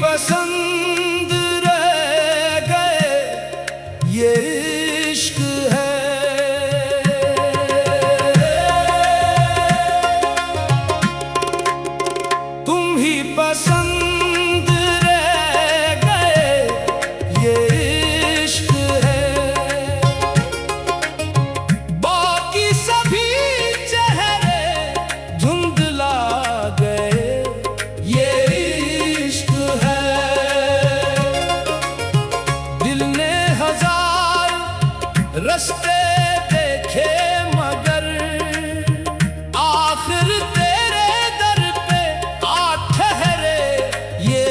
पसंद रह गए ये इश्क है। तुम ही पसंद रह गए ये इश्क है। बाकी सभी चेहरे धुंधला गए ये इश्क है। रास्ते देखे मगर आखिर तेरे दर पे आ ठहरे ये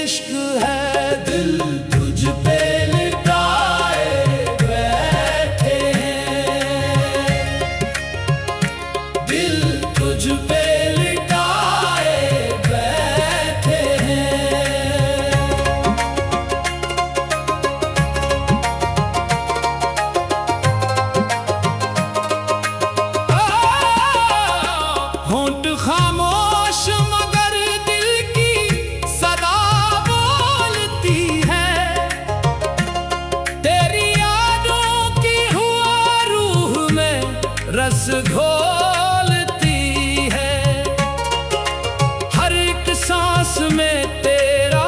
इश्क है। दिल तुझ पे लिटाए बैठे हैं, दिल तुझ पे लिटाए बैठे हैं। खामोश मगर दिल की सदा बोलती है। तेरी यादों की हुआ रूह में रस घोलती है। हर एक सांस में तेरा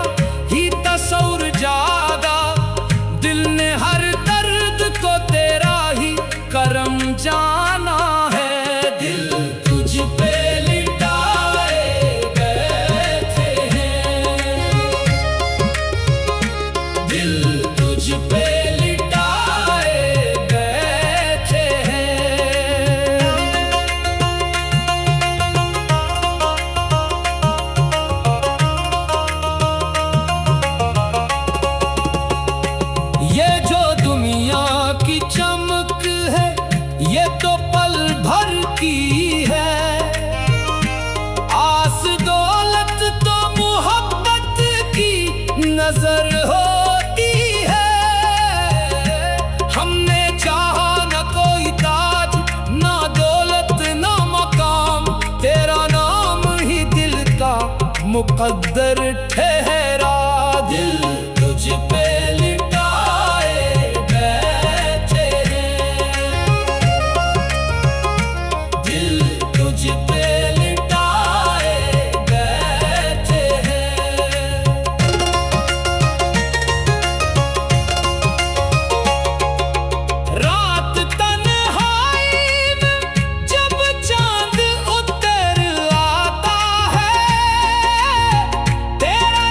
ही तस्वीर जागा। दिल ने हर दर्द को तेरा ही करम जाना है। दिल तुझ पे ये जो दुनिया की चमक है ये तो पल भर की है। आस दौलत तो मोहब्बत की नजर होती है। हमने चाहा न कोई ताज ना दौलत ना मकाम, तेरा नाम ही दिल का मुकद्दर ठहरा। दिल तुझ पे तेरा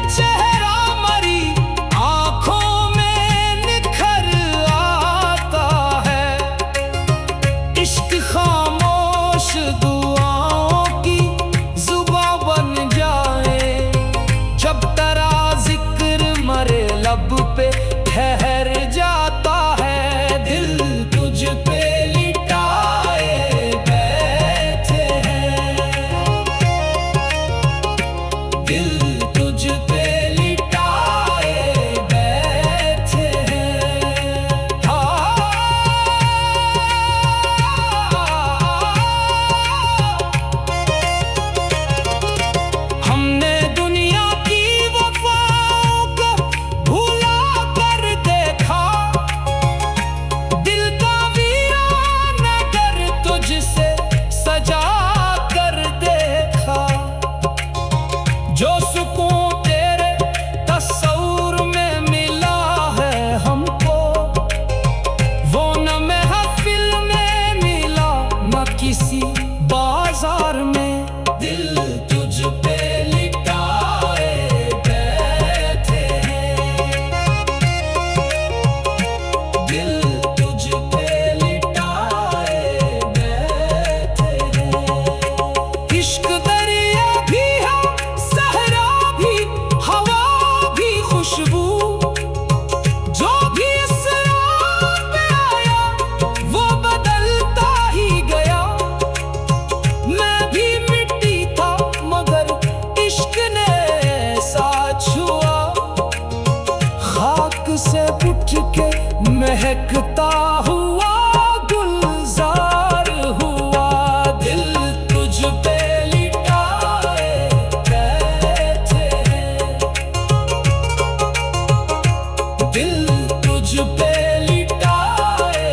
महकता हुआ गुलजार हुआ, दिल तुझ पे लिटाए बैठे हैं, दिल तुझ पे लिटाए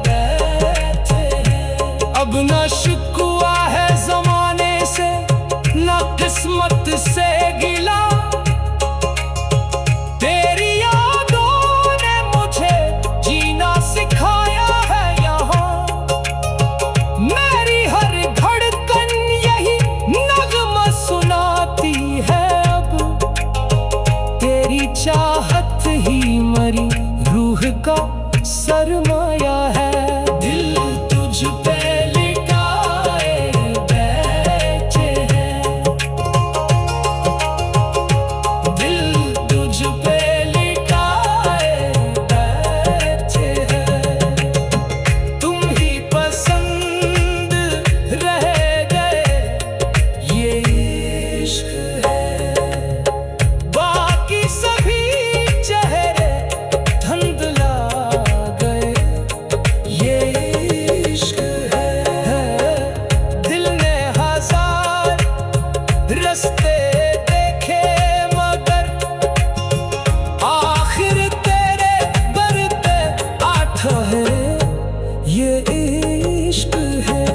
बैठे हैं। अब न शिकवा है जमाने से, न किस्मत से गिला, तेरी यादों ने मुझे जीना सिखाया है यहाँ। मेरी हर धड़कन यही नगमा सुनाती है अब, तेरी चाहत ही मरी रूह का सरमाया है। दिल तुझ पे लिटाए बैठे हैं, दिल तुझ पे लिटाए बैठे हैं। तुम ही पसंद रह गए, ये इश्क है। बाकी सभी चेहरे धुंधला गए, ये इश्क है। दिल ने हजार रास्ते देखे मगर आखिर तेरे दर पे आठा है, ये इश्क है।